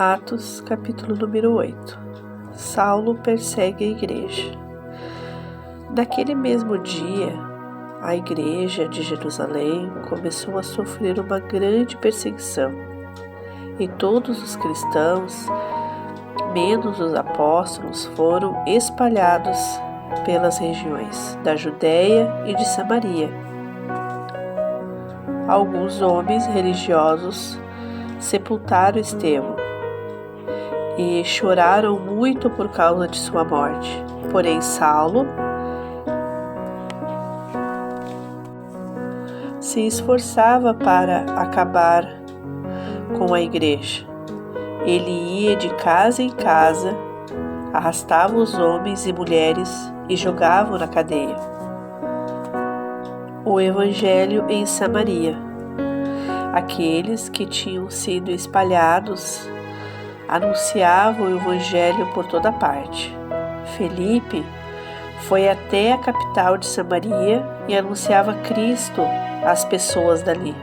Atos, capítulo número 8. Saulo persegue a igreja. Naquele mesmo dia, a igreja de Jerusalém começou a sofrer uma grande perseguição, e todos os cristãos, menos os apóstolos, foram espalhados pelas regiões da Judéia e de Samaria. Alguns homens religiosos sepultaram Estevão e choraram muito por causa de sua morte. Porém, Saulo se esforçava para acabar com a igreja. Ele ia de casa em casa, arrastava os homens e mulheres e jogava na cadeia. O Evangelho em Samaria. Aqueles que tinham sido espalhados anunciavam o Evangelho por toda parte. Felipe foi até a capital de Samaria e anunciava Cristo às pessoas dali.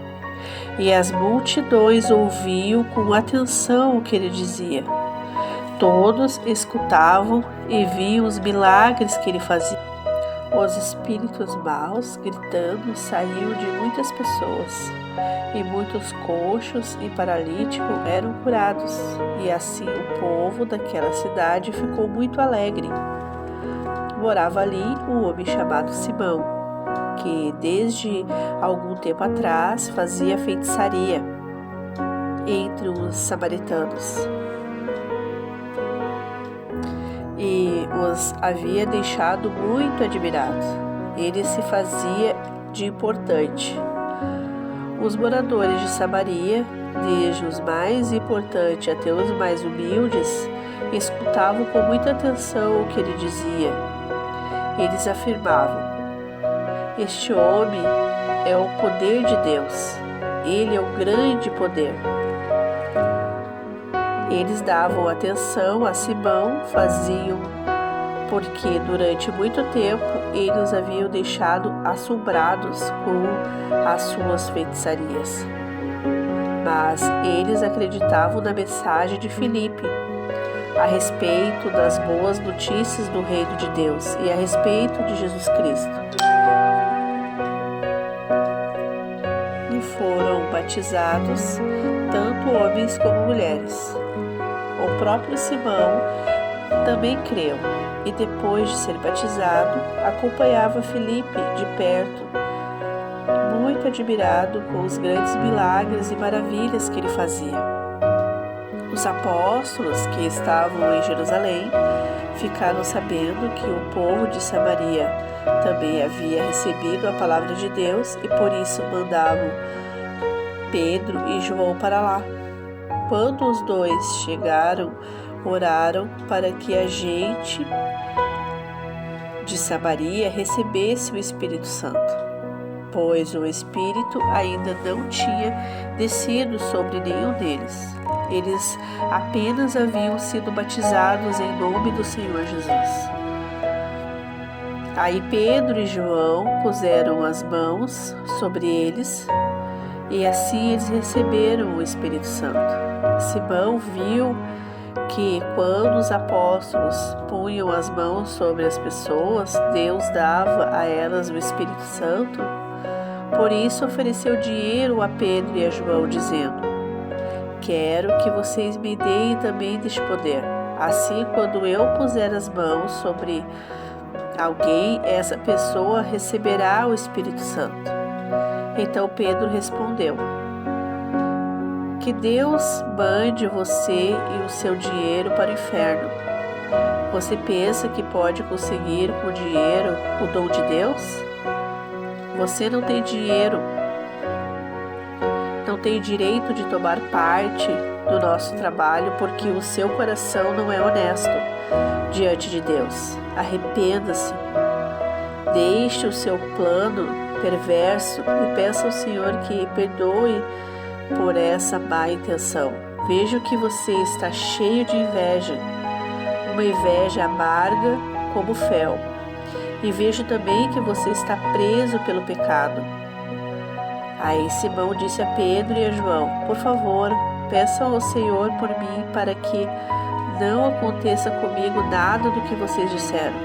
E as multidões ouviam com atenção o que ele dizia. Todos escutavam e viam os milagres que ele fazia. Os espíritos maus, gritando, saíam de muitas pessoas, e muitos coxos e paralíticos eram curados. E assim o povo daquela cidade ficou muito alegre. Morava ali um homem chamado Simão, que desde algum tempo atrás fazia feitiçaria entre os samaritanos e os havia deixado muito admirados. Ele se fazia de importante. Os moradores de Samaria, desde os mais importantes até os mais humildes, escutavam com muita atenção o que ele dizia. Eles afirmavam: este homem é o poder de Deus. Ele é o grande poder. Eles davam atenção a Simão, faziam porque durante muito tempo eles haviam deixado assombrados com as suas feitiçarias. Mas eles acreditavam na mensagem de Filipe a respeito das boas notícias do reino de Deus e a respeito de Jesus Cristo. E foram batizados tanto homens como mulheres. O próprio Simão também creu e depois de ser batizado acompanhava Filipe de perto, muito admirado com os grandes milagres e maravilhas que ele fazia. Os apóstolos que estavam em Jerusalém ficaram sabendo que o povo de Samaria também havia recebido a palavra de Deus e por isso mandavam Pedro e João para lá. Quando os dois chegaram, oraram para que a gente de Samaria recebesse o Espírito Santo, pois o Espírito ainda não tinha descido sobre nenhum deles. Eles apenas haviam sido batizados em nome do Senhor Jesus. Aí Pedro e João puseram as mãos sobre eles e assim eles receberam o Espírito Santo. Simão viu que quando os apóstolos punham as mãos sobre as pessoas, Deus dava a elas o Espírito Santo. Por isso ofereceu dinheiro a Pedro e a João, dizendo: quero que vocês me deem também deste poder. Assim, quando eu puser as mãos sobre alguém, essa pessoa receberá o Espírito Santo. Então Pedro respondeu: que Deus mande você e o seu dinheiro para o inferno. Você pensa que pode conseguir com dinheiro o dom de Deus? Você não tem dinheiro, não tem direito de tomar parte do nosso trabalho porque o seu coração não é honesto diante de Deus. Arrependa-se, deixe o seu plano perverso e peça ao Senhor que perdoe por essa má intenção. Vejo que você está cheio de inveja, uma inveja amarga como fel. E vejo também que você está preso pelo pecado. Aí Simão disse a Pedro e a João: por favor, peçam ao Senhor por mim para que não aconteça comigo nada do que vocês disseram.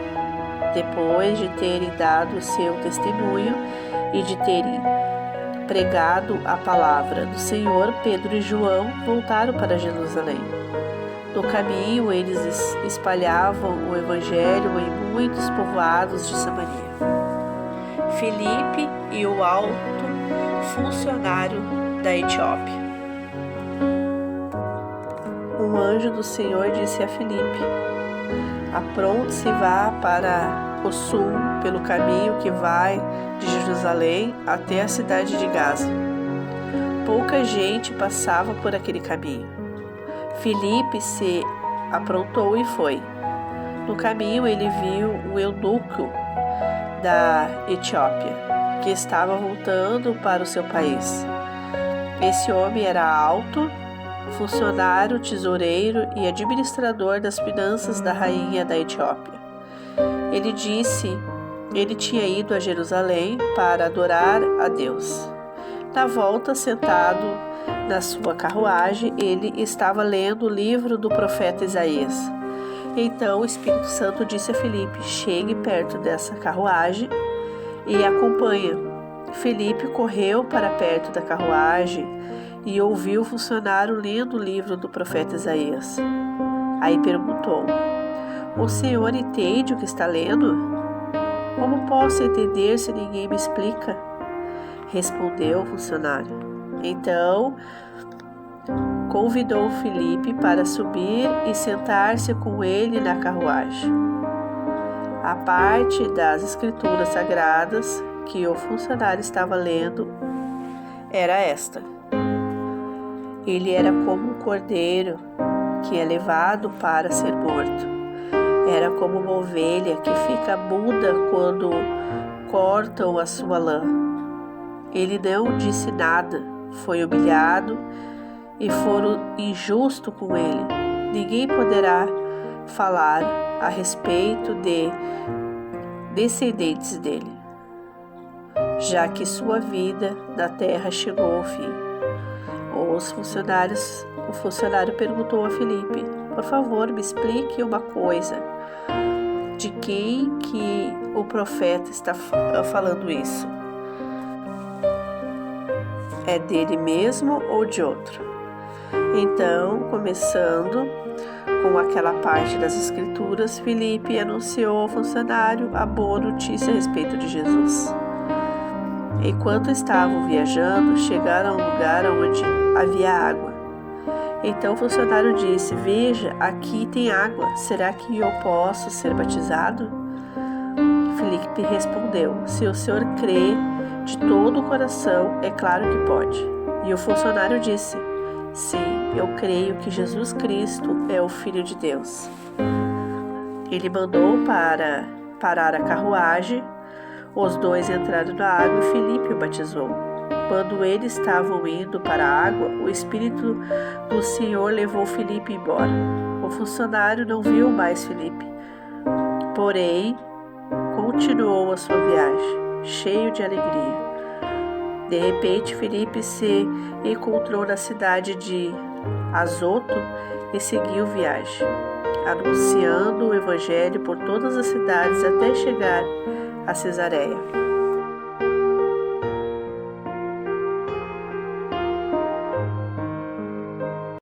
Depois de terem dado o seu testemunho e de terem pregado a palavra do Senhor, Pedro e João voltaram para Jerusalém. No caminho, eles espalhavam o evangelho em muitos povoados de Samaria. Filipe e o alto funcionário da Etiópia. Um anjo do Senhor disse a Filipe: apronte-se e vá para o sul, pelo caminho que vai de Jerusalém até a cidade de Gaza. Pouca gente passava por aquele caminho. Filipe se aprontou e foi. No caminho ele viu um eunuco da Etiópia, que estava voltando para o seu país. Esse homem era alto, funcionário, tesoureiro e administrador das finanças da rainha da Etiópia. Ele disse, ele tinha ido a Jerusalém para adorar a Deus. Na volta, sentado na sua carruagem, ele estava lendo o livro do profeta Isaías. Então o Espírito Santo disse a Filipe: chegue perto dessa carruagem e acompanha. Filipe correu para perto da carruagem e ouviu o funcionário lendo o livro do profeta Isaías. Aí perguntou: o senhor entende o que está lendo? Como posso entender se ninguém me explica? Respondeu o funcionário. Então convidou Filipe para subir e sentar-se com ele na carruagem. A parte das escrituras sagradas que o funcionário estava lendo era esta: ele era como um cordeiro que é levado para ser morto. Era como uma ovelha que fica muda quando cortam a sua lã. Ele não disse nada, foi humilhado e foram injusto com ele. Ninguém poderá falar a respeito de descendentes dele, já que sua vida na terra chegou ao fim. O funcionário perguntou a Filipe: por favor, me explique uma coisa. De quem que o profeta está falando isso? É dele mesmo ou de outro? Então, começando com aquela parte das escrituras, Filipe anunciou ao funcionário a boa notícia a respeito de Jesus. Enquanto estavam viajando, chegaram a um lugar onde havia água. Então o funcionário disse: veja, aqui tem água, será que eu posso ser batizado? Filipe respondeu: se o senhor crê de todo o coração, é claro que pode. E o funcionário disse: sim, eu creio que Jesus Cristo é o Filho de Deus. Ele mandou parar a carruagem. Os dois entraram na água e Filipe o batizou. Quando eles estavam indo para a água, o Espírito do Senhor levou Filipe embora. O funcionário não viu mais Filipe, porém continuou a sua viagem, cheio de alegria. De repente, Filipe se encontrou na cidade de Azoto e seguiu viagem, anunciando o evangelho por todas as cidades até chegar a Cesareia.